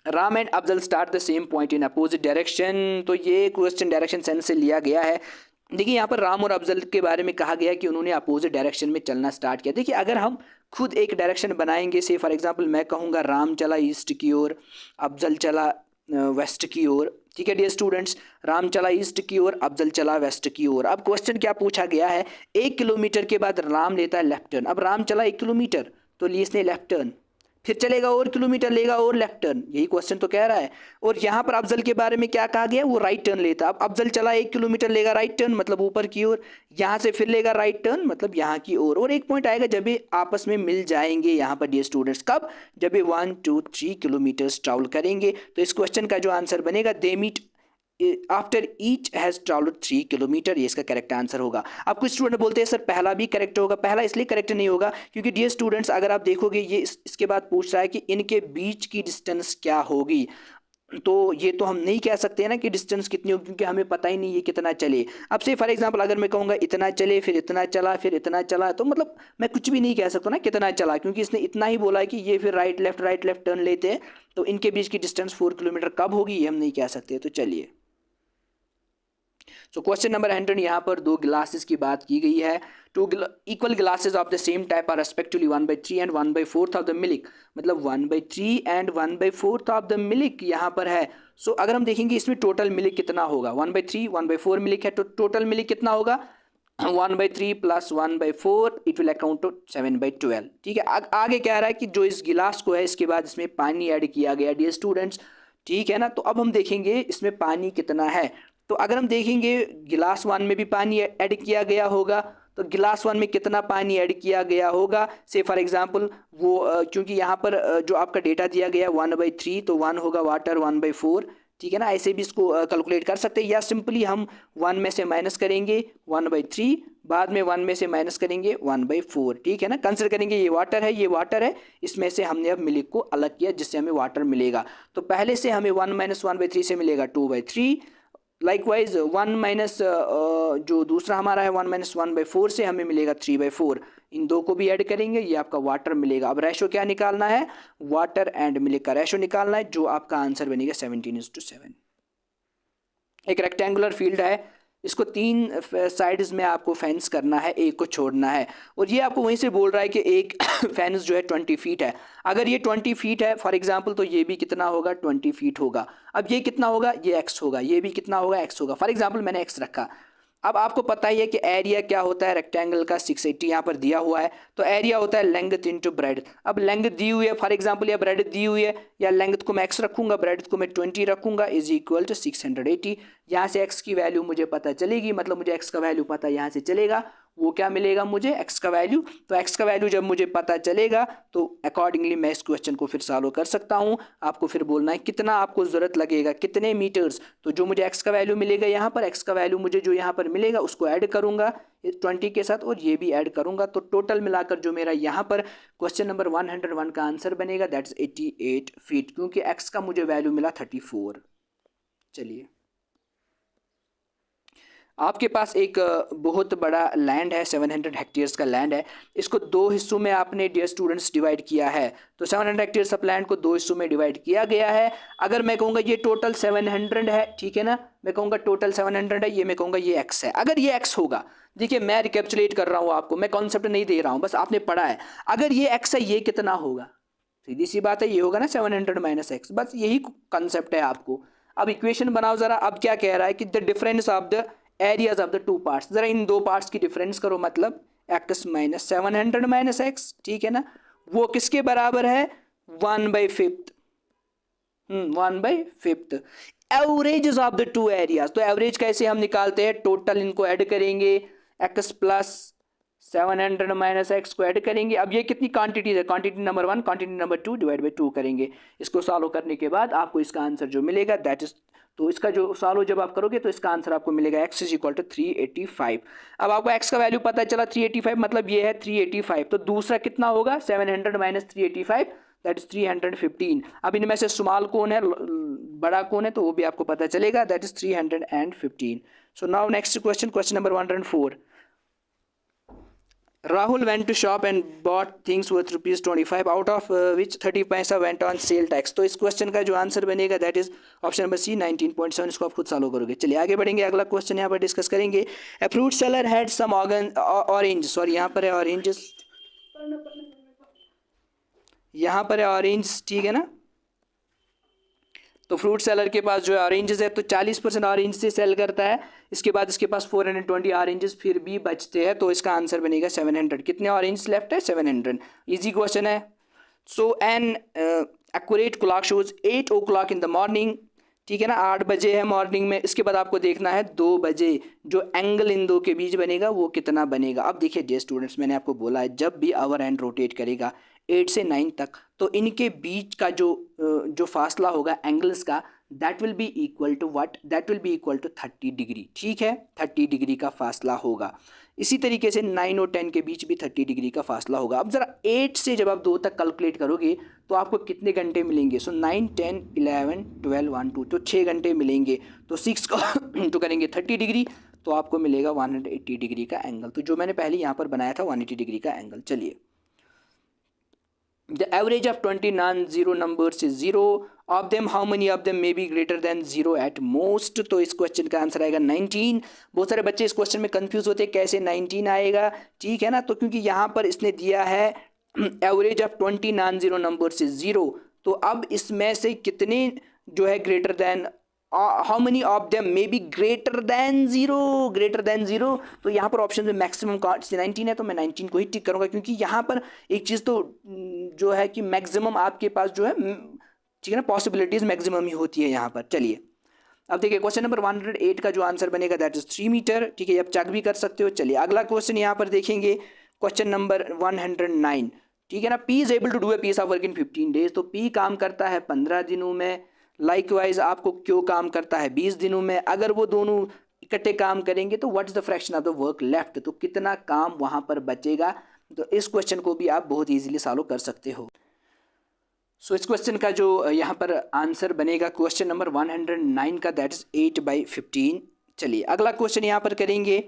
Ram and Afzal start the same point in opposite direction, तो ये क्वेश्चन डायरेक्शन सेंस से लिया गया है। देखिए यहाँ पर राम और अफजल के बारे में कहा गया कि उन्होंने अपोजिट डायरेक्शन में चलना स्टार्ट किया। देखिए अगर हम खुद एक डायरेक्शन बनाएंगे, से फॉर एग्जांपल मैं कहूँगा राम चला ईस्ट की ओर, अफजल चला वेस्ट की ओर, ठीक है डियर स्टूडेंट्स, राम चला ईस्ट की ओर, अफजल चला वेस्ट की ओर। अब क्वेश्चन क्या पूछा गया है, 1 किलोमीटर के बाद राम लेता है लेफ्ट टर्न। अब राम चला 1 किलोमीटर तो लिए इसने लेफ्ट टर्न, फिर चलेगा और किलोमीटर लेगा और लेफ्ट टर्न, यही क्वेश्चन तो कह रहा है। और यहाँ पर अफजल के बारे में क्या कहा गया, वो राइट टर्न लेता। अब अफजल चला 1 किलोमीटर लेगा राइट टर्न, मतलब ऊपर की ओर, यहाँ से फिर लेगा राइट टर्न, मतलब यहाँ की ओर। और एक पॉइंट आएगा जब ये आपस में मिल जाएंगे यहाँ पर डियर स्टूडेंट्स, कब, जब ये 1 2 3 किलोमीटर्स ट्रैवल करेंगे। तो इस क्वेश्चन का जो आंसर बनेगा they meet after each has travelled 3 kilometre, ये इसका करेक्ट आंसर होगा। अब कुछ स्टूडेंट बोलते हैं सर पहला भी करेक्ट होगा, पहला इसलिए करेक्ट नहीं होगा क्योंकि डियर स्टूडेंट्स अगर आप देखोगे ये इसके बाद पूछ रहा है कि इनके बीच की डिस्टेंस क्या होगी। तो ये तो हम नहीं कह सकते हैं ना कि डिस्टेंस कितनी होगी, क्योंकि हमें पता ही नहीं है कितना चले। अब से फॉर एग्जांपल अगर मैं कहूँगा इतना चले, फिर इतना चला, फिर इतना चला, तो मतलब मैं कुछ भी नहीं कह सकता ना कितना चला, क्योंकि इसने इतना ही बोला है कि ये फिर राइट लेफ्ट टर्न लेते हैं, तो इनके बीच की डिस्टेंस 4 किलोमीटर कब होगी ये हम नहीं कह सकते। तो चलिए, सो क्वेश्चन नंबर 100, यहाँ पर दो ग्लासेस की बात की गई है। Two equal glasses of the same type are respectively 1/3 and 1/4 of the milk, मतलब 1/3 एंड 1/4 ऑफ द मिल्क यहाँ पर है। सो अगर हम देखेंगे इसमें टोटल मिल्क कितना होगा, 1/3 1/4 मिल्क है, तो टोटल मिल्क कितना होगा 1/3 plus 1/4, it will account to 7/12। ठीक है, आगे कह रहा है कि जो इस गिलास को है इसके बाद इसमें पानी ऐड किया गया डियर स्टूडेंट्स। ठीक है ना, तो अब हम देखेंगे इसमें पानी कितना है। तो अगर हम देखेंगे गिलास 1 में भी पानी ऐड किया गया होगा, तो गिलास 1 में कितना पानी ऐड किया गया होगा, से फॉर एग्जांपल वो क्योंकि यहाँ पर जो आपका डेटा दिया गया है 1/3, तो 1 होगा वाटर 1/4। ठीक है ना, ऐसे भी इसको कैलकुलेट कर सकते हैं, या सिंपली हम 1 में से माइनस करेंगे 1/3, बाद में 1 में से माइनस करेंगे 1/4। ठीक है ना, कंसिडर करेंगे ये वाटर है, ये वाटर है, इसमें से हमने अब मिल्क को अलग किया जिससे हमें वाटर मिलेगा। तो पहले से हमें 1 - 1/3 से मिलेगा 2/3। लाइकवाइज 1 माइनस जो दूसरा हमारा है 1 - 1/4 से हमें मिलेगा 3/4। इन दो को भी ऐड करेंगे, ये आपका वाटर मिलेगा। अब रेशो क्या निकालना है, वाटर एंड मिल्क का रेशो निकालना है, जो आपका आंसर बनेगा 17:7। एक रेक्टेंगुलर फील्ड है, इसको 3 साइड्स में आपको फेंस करना है, एक को छोड़ना है, और ये आपको वहीं से बोल रहा है कि एक फेंस जो है 20 फीट है। अगर ये 20 फीट है फॉर एग्जांपल, तो ये भी कितना होगा 20 फीट होगा। अब ये कितना होगा, ये एक्स होगा, ये भी कितना होगा एक्स होगा। फॉर एग्जांपल मैंने एक्स रखा। अब आपको पता ही है कि एरिया क्या होता है रेक्टेंगल का, 680 यहाँ पर दिया हुआ है, तो एरिया होता है लेंथ इनटू ब्रेड्थ। अब लेंथ दी हुई है फॉर एग्जांपल, या ब्रेड्थ दी हुई है, या लेंथ को मैं एक्स रखूंगा, ब्रेड्थ को मैं 20 रखूंगा, इज इक्वल टू 680। यहाँ से एक्स की वैल्यू मुझे पता चलेगी, मतलब मुझे एक्स का वैल्यू पता यहाँ से चलेगा, वो क्या मिलेगा मुझे एक्स का वैल्यू। तो एक्स का वैल्यू जब मुझे पता चलेगा तो अकॉर्डिंगली मैं इस क्वेश्चन को फिर सॉल्व कर सकता हूँ। आपको फिर बोलना है कितना आपको ज़रूरत लगेगा, कितने मीटर्स। तो जो मुझे एक्स का वैल्यू मिलेगा यहाँ पर, एक्स का वैल्यू मुझे जो यहाँ पर मिलेगा उसको ऐड करूँगा 20 के साथ, और ये भी ऐड करूँगा, तो टोटल मिलाकर जो मेरा यहाँ पर क्वेश्चन नंबर 101 का आंसर बनेगा दैट इज 88 फीट, क्योंकि एक्स का मुझे वैल्यू मिला 34। चलिए, आपके पास एक बहुत बड़ा लैंड है, 700 हेक्टेयर्स का लैंड है। इसको दो हिस्सों में आपने डियर स्टूडेंट्स डिवाइड किया है। तो 700 हेक्टेयर्स ऑफ लैंड को दो हिस्सों में डिवाइड किया गया है। अगर मैं कहूँगा ये टोटल 700 है, ठीक है ना, मैं कहूँगा टोटल 700 है, ये मैं कहूँगा ये एक्स है। अगर ये एक्स होगा, देखिए मैं रिकैप्चुलेट कर रहा हूँ आपको, मैं कॉन्सेप्ट नहीं दे रहा हूँ, बस आपने पढ़ा है। अगर ये एक्स है, ये कितना होगा, सीधी सी बात है, ये होगा ना 700 - x, बस यही कॉन्सेप्ट है आपको। अब इक्वेशन बनाओ ज़रा। अब क्या कह रहा है कि the difference of the areas of the two parts, ज़रा इन दो पार्ट्स की डिफरेंस करो, मतलब x - 700 - x, ठीक है ना, वो किसके बराबर है 1/5। 1/5 average of the two areas. तो एवरेज कैसे हम निकालते हैं, टोटल इनको ऐड करेंगे, x प्लस 700 - x को ऐड करेंगे। अब ये कितनी क्वांटिटीज है, quantity number 1 quantity number 2 divide by 2 करेंगे। इसको सॉल्व करने के बाद आपको इसका आंसर जो मिलेगा दैट इज, तो इसका जो सॉल्व जब आप करोगे तो इसका आंसर आपको मिलेगा x इज इक्वल टू 385। अब आपको x का वैल्यू पता चला 385, मतलब ये है 385। तो दूसरा कितना होगा 700 - 385 दैट इज 315। अब इनमें से स्मॉल कौन है, बड़ा कौन है, तो वो भी आपको पता चलेगा that is 315। So now next question, question number 104। Rahul went to shop and bought things worth ₹25, out of which 30 पैसा went on sale tax। तो इस क्वेश्चन का जो आंसर बनेगा that is option number C 19.7। इसको आप खुद सॉल्व करोगे। चलिए आगे बढ़ेंगे, अगला क्वेश्चन यहाँ पर डिस्कस करेंगे। A fruit seller had some orange, sorry यहाँ पर है ऑरेंजेस, यहाँ पर है ऑरेंज, ठीक है ना। तो फ्रूट सेलर के पास जो है ऑरेंजेस है, तो 40% ऑरेंज से सेल करता है। इसके बाद इसके पास 420 ऑरेंजेस फिर भी बचते हैं, तो इसका आंसर बनेगा 700। कितने ऑरेंज लेफ्ट है 700। इजी क्वेश्चन है। So an accurate clock shows 8 o'clock in the morning, ठीक है ना, 8 बजे है मॉर्निंग में। इसके बाद आपको देखना है 2 बजे, जो एंगल इन दो के बीच बनेगा वो कितना बनेगा। अब देखिए डियर स्टूडेंट्स, मैंने आपको बोला है जब भी आवर हैंड रोटेट करेगा 8 से 9 तक, तो इनके बीच का जो फासला होगा एंगल्स का that will be equal to what, that will be equal to 30 degree, ठीक है, 30 डिग्री का फासला होगा। इसी तरीके से 9 और 10 के बीच भी 30 डिग्री का फासला होगा। अब ज़रा 8 से जब आप 2 तक कैलकुलेट करोगे तो आपको कितने घंटे मिलेंगे? सो 9 10 11 12 1 2, तो 6 घंटे मिलेंगे। तो 6 को इंटू करेंगे 30 डिग्री तो आपको मिलेगा 180 डिग्री का एंगल। तो जो मैंने पहले यहाँ पर बनाया था 180 डिग्री का एंगल। चलिए, the average of 20 non-zero numbers is 0. Of them, how many of them may be greater than 0 at most? तो इस क्वेश्चन का आंसर आएगा 19। बहुत सारे बच्चे इस क्वेश्चन में कंफ्यूज होते हैं कैसे 19 आएगा, ठीक है ना। तो क्योंकि यहाँ पर इसने दिया है average of 20 non-zero numbers is 0, तो अब इसमें से कितने जो है greater than, how many of them may be greater than zero, greater than zero. तो यहाँ पर ऑप्शन में मैक्सिमम का 19 है, तो मैं 19 को ही टिक करूँगा, क्योंकि यहाँ पर एक चीज़ तो जो है कि मैक्सिमम आपके पास जो है, ठीक है ना, पॉसिबिलिटीज़ मैक्सिमम ही होती है यहाँ पर। चलिए अब देखिए क्वेश्चन नंबर 108 का जो आंसर बनेगा दैट इज 3 मीटर, ठीक है, आप चेक भी कर सकते हो। चलिए अगला क्वेश्चन यहाँ पर देखेंगे, क्वेश्चन नंबर 109, ठीक है ना। P is able to do a piece of work in 15 days, तो पी काम करता है 15 दिनों में। लाइकवाइज आपको क्यों काम करता है 20 दिनों में। अगर वो दोनों इकट्ठे काम करेंगे तो what is the fraction of the work left, तो कितना काम वहां पर बचेगा। तो इस क्वेश्चन को भी आप बहुत इजीली सॉल्व कर सकते हो। सो इस क्वेश्चन का जो यहाँ पर आंसर बनेगा क्वेश्चन नंबर 109 का दैट इज 8/15। चलिए अगला क्वेश्चन यहाँ पर करेंगे,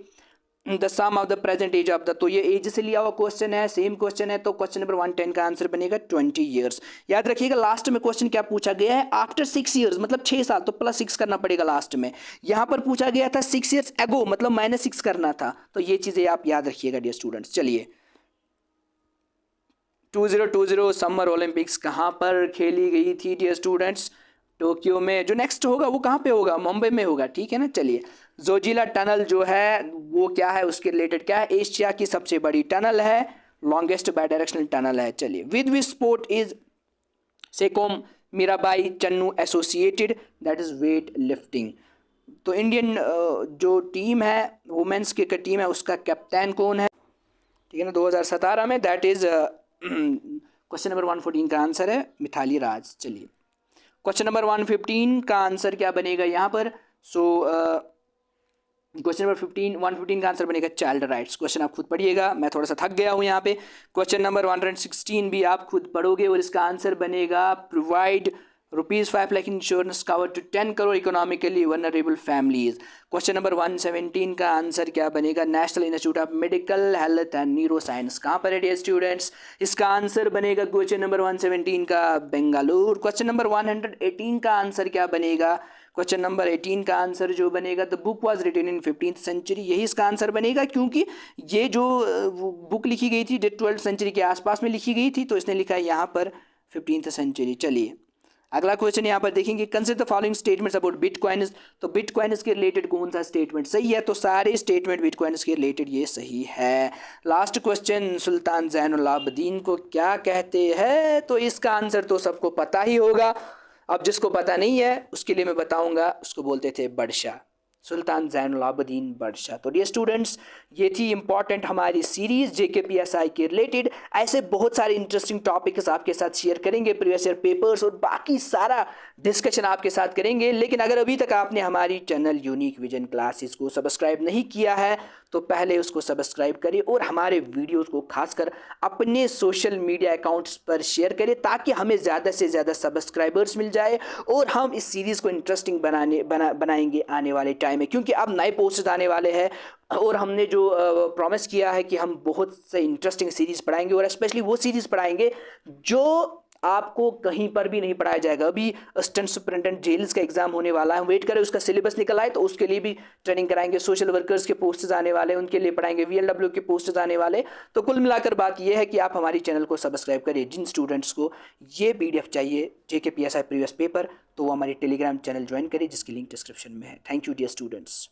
the sum of the present age of the, तो ये एज से लिया हुआ क्वेश्चन है, सेम क्वेश्चन है। तो क्वेश्चन नंबर 110 का आंसर बनेगा 20 ईयर्स। याद रखिएगा लास्ट में क्वेश्चन क्या पूछा गया है, आफ्टर 6 ईयर्स मतलब 6 साल, तो +6 करना पड़ेगा लास्ट में। यहाँ पर पूछा गया था 6 ईयर्स एगो, मतलब -6 करना था। तो ये चीज़ें आप याद रखिएगा डियर स्टूडेंट्स। चलिए 2020 समर ओलंपिक्स कहाँ पर खेली गई थी डियर स्टूडेंट्स? टोक्यो में। जो नेक्स्ट होगा वो कहाँ पे होगा? मुंबई में होगा, ठीक है ना। चलिए जोजिला टनल जो है वो क्या है, उसके रिलेटेड क्या है? एशिया की सबसे बड़ी टनल है, लॉन्गेस्ट बाई डायरेक्शनल टनल है। चलिए which sport is Saikhom Mirabai Chanu associated, that is weight lifting. तो इंडियन जो टीम है वुमेन्स की टीम है उसका कैप्टन कौन है, ठीक है ना, 2017 में, दैट इज क्वेश्चन नंबर 114 का आंसर है मिथाली राज। चलिए क्वेश्चन नंबर 115 का आंसर क्या बनेगा यहाँ पर? सो क्वेश्चन नंबर 115 का आंसर बनेगा चाइल्ड राइट्स। क्वेश्चन आप खुद पढ़िएगा, मैं थोड़ा सा थक गया हूँ यहाँ पे। क्वेश्चन नंबर 116 भी आप खुद पढ़ोगे और इसका आंसर बनेगा provide ₹5 lakh insurance cover to 10 crore economically vulnerable families. Question number 117 का आंसर क्या बनेगा? National institute of medical health and neuro science कहाँ पर है डियर स्टूडेंट्स? इसका आंसर बनेगा क्वेश्चन नंबर 117 का बेंगलुरु। क्वेश्चन नंबर 118 का आंसर क्या बनेगा? क्वेश्चन नंबर 18 का आंसर जो बनेगा the book was written in 15th century, यही इसका आंसर बनेगा, क्योंकि ये जो बुक लिखी गई थी 12th सेंचुरी के आसपास में लिखी गई थी, तो इसने लिखा है यहाँ पर 15th सेंचुरी। चलिए अगला क्वेश्चन यहाँ पर देखेंगे, consider the following statements about bitcoins. तो बिटकॉइन्स के रिलेटेड कौन सा स्टेटमेंट सही है? तो सारे स्टेटमेंट बिटकॉइन्स के रिलेटेड ये सही है। लास्ट क्वेश्चन, सुल्तान ज़ैनुल आबिदीन को क्या कहते हैं? तो इसका आंसर तो सबको पता ही होगा, अब जिसको पता नहीं है उसके लिए मैं बताऊंगा, उसको बोलते थे बादशाह, सुल्तान ज़ैनुल आबिदीन बादशाह। तो डियर स्टूडेंट्स ये थी इंपॉर्टेंट हमारी सीरीज़ JKPSI के रिलेटेड। ऐसे बहुत सारे इंटरेस्टिंग टॉपिक्स आपके साथ शेयर करेंगे, प्रीवियस ईयर पेपर्स और बाकी सारा डिस्कशन आपके साथ करेंगे। लेकिन अगर अभी तक आपने हमारी चैनल यूनिक विजन क्लासेस को सब्सक्राइब नहीं किया है तो पहले उसको सब्सक्राइब करिए और हमारे वीडियोज़ को खासकर अपने सोशल मीडिया अकाउंट्स पर शेयर करें, ताकि हमें ज़्यादा से ज़्यादा सब्सक्राइबर्स मिल जाए और हम इस सीरीज़ को इंटरेस्टिंग बनाएंगे आने वाले टाइम में, क्योंकि अब नए पोस्ट्स आने वाले हैं और हमने जो प्रॉमिस किया है कि हम बहुत से इंटरेस्टिंग सीरीज़ पढ़ाएंगे और स्पेशली वो सीरीज़ पढ़ाएंगे जो आपको कहीं पर भी नहीं पढ़ाया जाएगा। अभी असिस्टेंट सुपरिटेंडेंट जेल्स का एग्जाम होने वाला है, वेट करें उसका सिलेबस निकल आए तो उसके लिए भी ट्रेनिंग कराएंगे। सोशल वर्कर्स के पोस्ट्स आने वाले उनके लिए पढ़ाएंगे, VLW के पोस्ट्स आने वाले। तो कुल मिलाकर बात यह है कि आप हमारी चैनल को सब्सक्राइब करिए। जिन स्टूडेंट्स को ये PDF चाहिए JKPSI प्रीवियस पेपर, तो वो हमारी टेलीग्राम चैनल ज्वाइन करिए जिसकी लिंक डिस्क्रिप्शन में है। Thank you dear students.